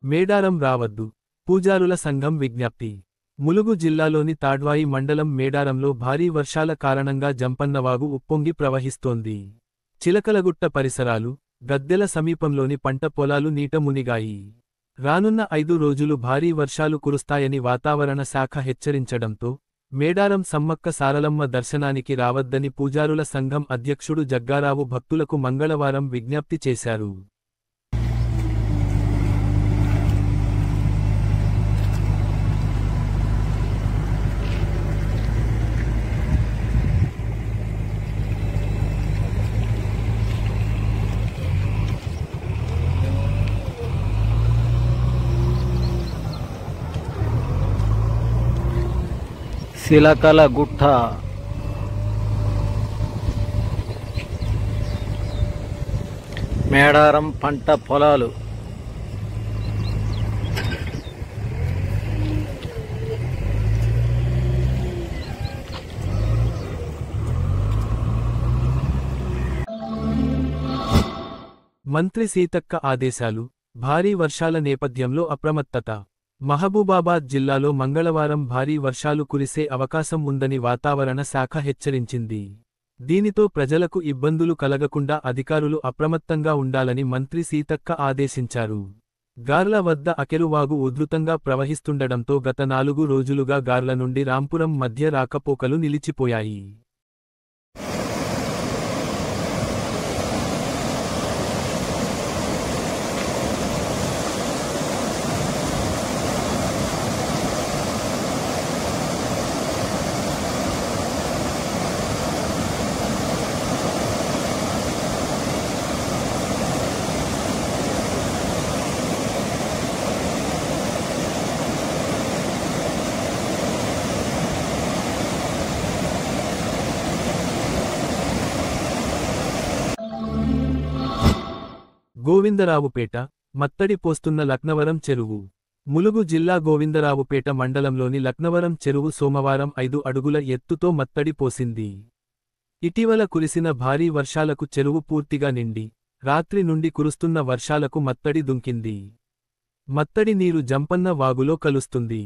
మేడారం రావద్దు, పూజారుల సంఘం విజ్ఞప్తి. ములుగు జిల్లాలోని తాడ్వాయి మండలం మేడారంలో భారీ వర్షాల కారణంగా జంపన్నవాగు ఉప్పొంగి ప్రవహిస్తోంది. చిలకలగుట్ట పరిసరాలు, గద్దెల సమీపంలోని పంట పొలాలు నీట మునిగాయి. రానున్న 5 రోజులు భారీ వర్షాలు కురుస్తాయని వాతావరణ శాఖ హెచ్చరించడంతో మేడారం సమ్మక్క సారలమ్మ దర్శనానికి రావద్దని పూజారుల సంఘం అధ్యక్షుడు జగ్గారావు భక్తులకు మంగళవారం విజ్ఞప్తి చేశారు. చిలకలగుట్ట మేడారం పంట పొలాలు మంత్రి సీతక్క ఆదేశాలు. భారీ వర్షాల నేపథ్యంలో అప్రమత్తత. మహబూబాబాద్ జిల్లాలో మంగళవారం భారీ వర్షాలు కురిసే అవకాశం ఉందని వాతావరణ శాఖ హెచ్చరించింది. దీనితో ప్రజలకు ఇబ్బందులు కలగకుండా అధికారులు అప్రమత్తంగా ఉండాలని మంత్రి సీతక్క ఆదేశించారు. గార్ల వద్ద అకెరువాగు ఉధృతంగా ప్రవహిస్తుండడంతో గత 4 రోజులుగా గార్ల నుండి రాంపురం మధ్య రాకపోకలు నిలిచిపోయాయి. గోవిందరావుపేట, మత్తడి పోస్తున్న లక్నవరం చెరువు. ములుగు జిల్లా గోవిందరావుపేట మండలంలోని లక్నవరం చెరువు సోమవారం 5 అడుగుల ఎత్తుతో మత్తడి పోసింది. ఇటీవల కురిసిన భారీ వర్షాలకు చెరువు పూర్తిగా నిండి, రాత్రి నుండి కురుస్తున్న వర్షాలకు మత్తడి దుంకింది. మత్తడి నీరు జంపన్న వాగులో కలుస్తుంది.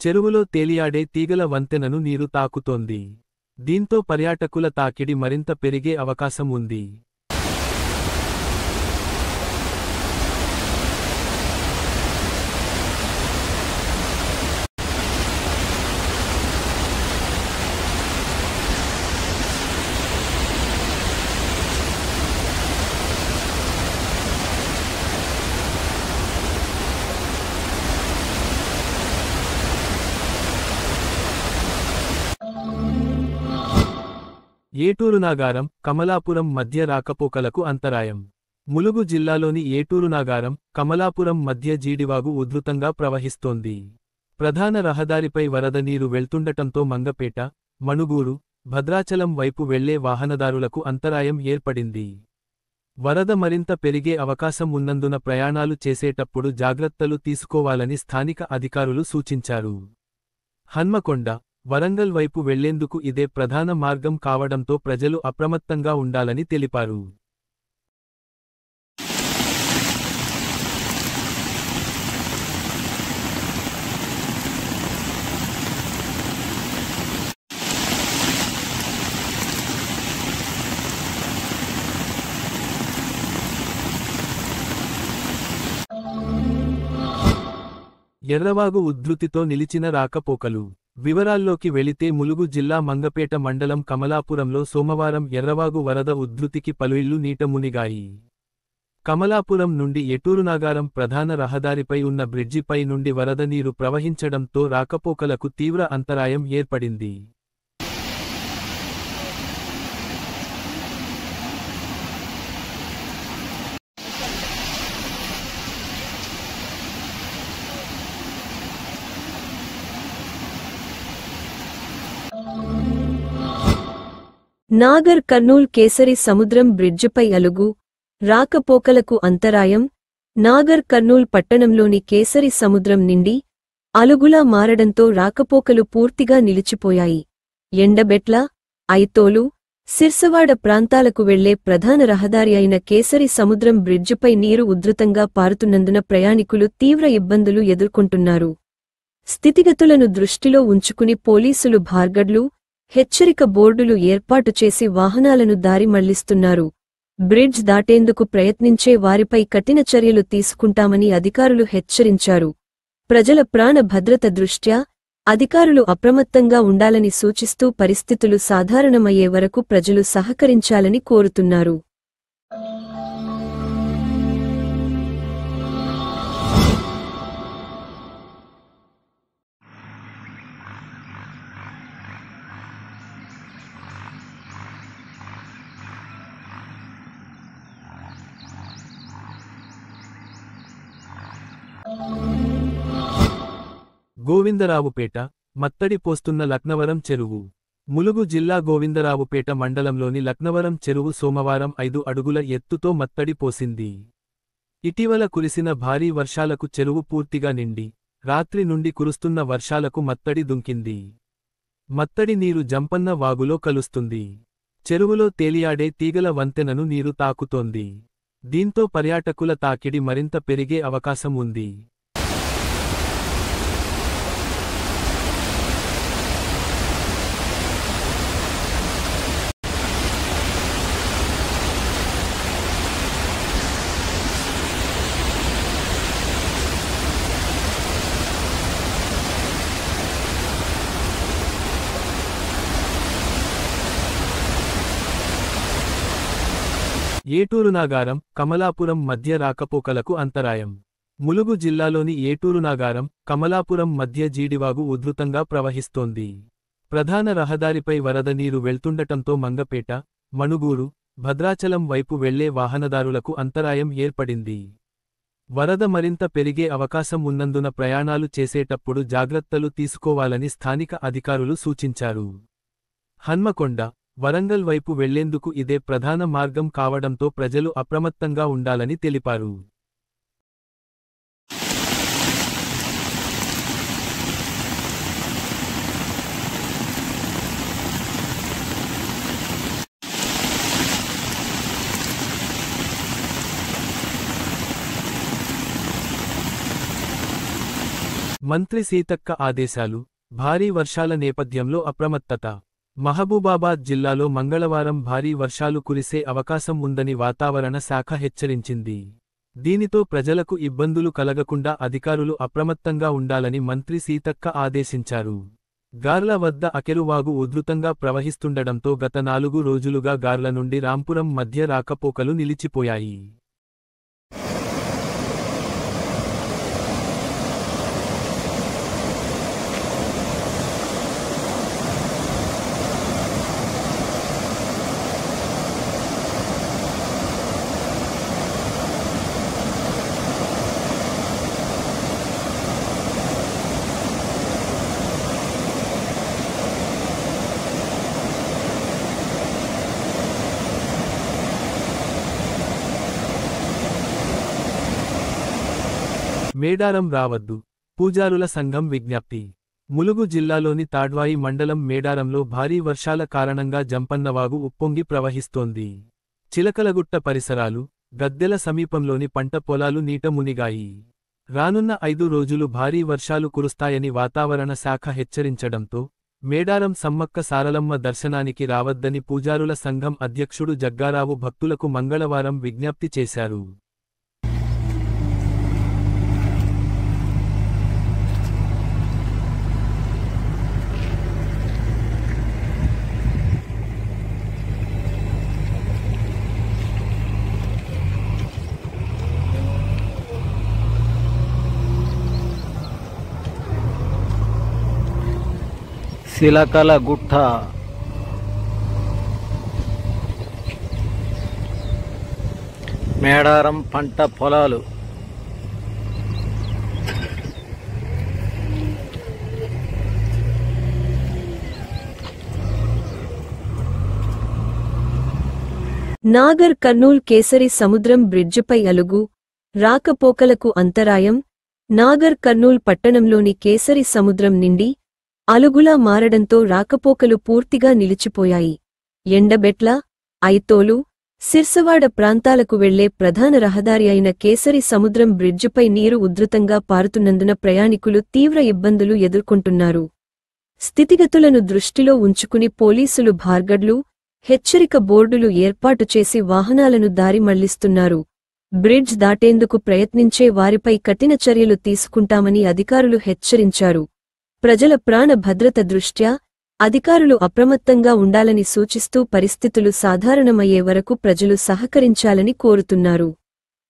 చెరువులో తేలియాడే తీగల వంతెనను నీరు తాకుతోంది. దీంతో పర్యాటకుల తాకిడి మరింత పెరిగే అవకాశం ఉంది. ఏటూరునాగారం, కమలాపురం మధ్య రాకపోకలకు అంతరాయం. ములుగు జిల్లాలోని ఏటూరునాగారం, కమలాపురం మధ్య జీడివాగు ఉధృతంగా ప్రవహిస్తోంది. ప్రధాన రహదారిపై వరద నీరు వెళ్తుండటంతో మంగపేట, మణుగూరు, భద్రాచలం వైపు వెళ్లే వాహనదారులకు అంతరాయం ఏర్పడింది. వరద మరింత పెరిగే అవకాశం ఉన్నందున ప్రయాణాలు చేసేటప్పుడు జాగ్రత్తలు తీసుకోవాలని స్థానిక అధికారులు సూచించారు. హన్మకొండ, వరంగల్ వైపు వెళ్లేందుకు ఇదే ప్రధాన మార్గం కావడంతో ప్రజలు అప్రమత్తంగా ఉండాలని తెలిపారు. ఎర్రవాగు ఉధృతితో నిలిచిన రాకపోకలు. వివరాల్లోకి వెళితే ములుగు జిల్లా మంగపేట మండలం కమలాపురంలో సోమవారం ఎర్రవాగు వరద ఉధృతికి పలు ఇళ్లు నీట మునిగాయి. కమలాపురం నుండి ఏటూరునాగారం ప్రధాన రహదారిపై ఉన్న బ్రిడ్జిపై నుండి వరద నీరు ప్రవహించడంతో రాకపోకలకు తీవ్ర అంతరాయం ఏర్పడింది. నాగర్ కర్నూల్ కేసరి సముద్రం బ్రిడ్జిపై అలుగు, రాకపోకలకు అంతరాయం. నాగర్ కర్నూల్ పట్టణంలోని కేసరి సముద్రం నిండి అలుగులా మారడంతో రాకపోకలు పూర్తిగా నిలిచిపోయాయి. ఎండబెట్ల, ఐతోలు, సిర్సవాడ ప్రాంతాలకు వెళ్లే ప్రధాన రహదారి అయిన కేసరి సముద్రం బ్రిడ్జిపై నీరు ఉధృతంగా పారుతున్నందున ప్రయాణికులు తీవ్ర ఇబ్బందులు ఎదుర్కొంటున్నారు. స్థితిగతులను దృష్టిలో ఉంచుకుని పోలీసులు బార్గడ్లు, హెచ్చరిక బోర్డులు ఏర్పాటు చేసి వాహనాలను దారి మళ్లిస్తున్నారు. బ్రిడ్జ్ దాటేందుకు ప్రయత్నించే వారిపై కఠిన చర్యలు తీసుకుంటామని అధికారులు హెచ్చరించారు. ప్రజల ప్రాణ భద్రత దృష్ట్యా అధికారులు అప్రమత్తంగా ఉండాలని సూచిస్తూ పరిస్థితులు సాధారణమయ్యే వరకు ప్రజలు సహకరించాలని కోరుతున్నారు. గోవిందరావుపేట, మత్తడి పోస్తున్న లక్నవరం చెరువు. ములుగు జిల్లా గోవిందరావుపేట మండలంలోని లక్నవరం చెరువు సోమవారం 5 అడుగుల ఎత్తుతో మత్తడి పోసింది. ఇటీవల కురిసిన భారీ వర్షాలకు చెరువు పూర్తిగా నిండి, రాత్రి నుండి కురుస్తున్న వర్షాలకు మత్తడి దుంకింది. మత్తడి నీరు జంపన్న వాగులో కలుస్తుంది. చెరువులో తేలియాడే తీగల వంతెనను నీరు తాకుతోంది. దీంతో పర్యాటకుల తాకిడి మరింత పెరిగే అవకాశం ఉంది. ఏటూరు నాగారం, కమలాపురం మధ్య రాకపోకలకు అంతరాయం. ములుగు జిల్లాలోని ఏటూరు నాగారం, కమలాపురం మధ్య జీడివాగు ఉధృతంగా ప్రవహిస్తోంది. ప్రధాన రహదారిపై వరద నీరు వెళ్తుండటంతో మంగపేట, మణుగూరు, భద్రాచలం వైపు వెళ్లే వాహనదారులకు అంతరాయం ఏర్పడింది. వరద మరింత పెరిగే అవకాశం ఉన్నందున ప్రయాణాలు చేసేటప్పుడు జాగ్రత్తలు తీసుకోవాలని స్థానిక అధికారులు సూచించారు. హన్మకొండ, వరంగల్ వైపు వెళ్లేందుకు ఇదే ప్రధాన మార్గం కావడంతో ప్రజలు అప్రమత్తంగా ఉండాలని తెలిపారు. మంత్రి సీతక్క ఆదేశాలు. భారీ వర్షాల నేపథ్యంలో అప్రమత్తత. మహబూబాబాద్ జిల్లాలో మంగళవారం భారీ వర్షాలు కురిసే అవకాశం ఉందని వాతావరణ శాఖ హెచ్చరించింది. దీనితో ప్రజలకు ఇబ్బందులు కలగకుండా అధికారులు అప్రమత్తంగా ఉండాలని మంత్రి సీతక్క ఆదేశించారు. గార్ల వద్ద అకెరువాగు ఉధృతంగా ప్రవహిస్తుండడంతో గత 4 రోజులుగా గార్ల నుండి రాంపురం మధ్య రాకపోకలు నిలిచిపోయాయి. మేడారం రావద్దు, పూజారుల సంఘం విజ్ఞప్తి. ములుగు జిల్లాలోని తాడ్వాయి మండలం మేడారంలో భారీ వర్షాల కారణంగా జంపన్నవాగు ఉప్పొంగి ప్రవహిస్తోంది. చిలకలగుట్ట పరిసరాలు, గద్దెల సమీపంలోని పంట పొలాలు నీట మునిగాయి. రానున్న 5 రోజులు భారీ వర్షాలు కురుస్తాయని వాతావరణ శాఖ హెచ్చరించడంతో మేడారం సమ్మక్క సారలమ్మ దర్శనానికి రావద్దని పూజారుల సంఘం అధ్యక్షుడు జగ్గారావు భక్తులకు మంగళవారం విజ్ఞప్తి చేశారు. సిలకల గుట్ట, మేడారం పంట పొలాలు. నాగర్ కర్నూల్ కేసరి సముద్రం బ్రిడ్జిపై అలుగు, రాకపోకలకు అంతరాయం. నాగర్ కర్నూల్ పట్టణంలోని కేసరి సముద్రం నిండి అలుగులా మారడంతో రాకపోకలు పూర్తిగా నిలిచిపోయాయి. ఎండబెట్ల, ఐతోలు, సిర్సవాడ ప్రాంతాలకు వెళ్లే ప్రధాన రహదారి అయిన కేసరి సముద్రం బ్రిడ్జిపై నీరు ఉధృతంగా పారుతున్నందున ప్రయాణికులు తీవ్ర ఇబ్బందులు ఎదుర్కొంటున్నారు. స్థితిగతులను దృష్టిలో ఉంచుకుని పోలీసులు బార్గడ్లు, హెచ్చరిక బోర్డులు ఏర్పాటు చేసి వాహనాలను దారి మళ్లిస్తున్నారు. బ్రిడ్జ్ దాటేందుకు ప్రయత్నించే వారిపై కఠిన చర్యలు తీసుకుంటామని అధికారులు హెచ్చరించారు. ప్రజల ప్రాణ భద్రత దృష్ట్యా అధికారులు అప్రమత్తంగా ఉండాలని సూచిస్తూ పరిస్థితులు సాధారణమయ్యే వరకు ప్రజలు సహకరించాలని కోరుతున్నారు.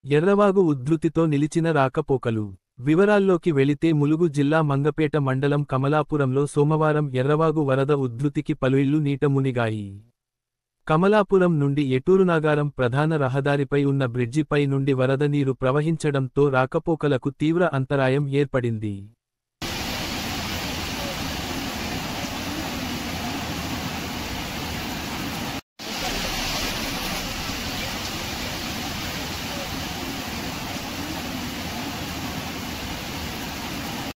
ఎర్రవాగు ఉధృతితో నిలిచిన రాకపోకలు. వివరాల్లోకి వెళితే ములుగు జిల్లా మంగపేట మండలం కమలాపురంలో సోమవారం ఎర్రవాగు వరద ఉధృతికి పలు ఇళ్లు నీట మునిగాయి. కమలాపురం నుండి ఎటూరునాగారం ప్రధాన రహదారిపై ఉన్న బ్రిడ్జిపై నుండి వరద నీరు ప్రవహించడంతో రాకపోకలకు తీవ్ర అంతరాయం ఏర్పడింది.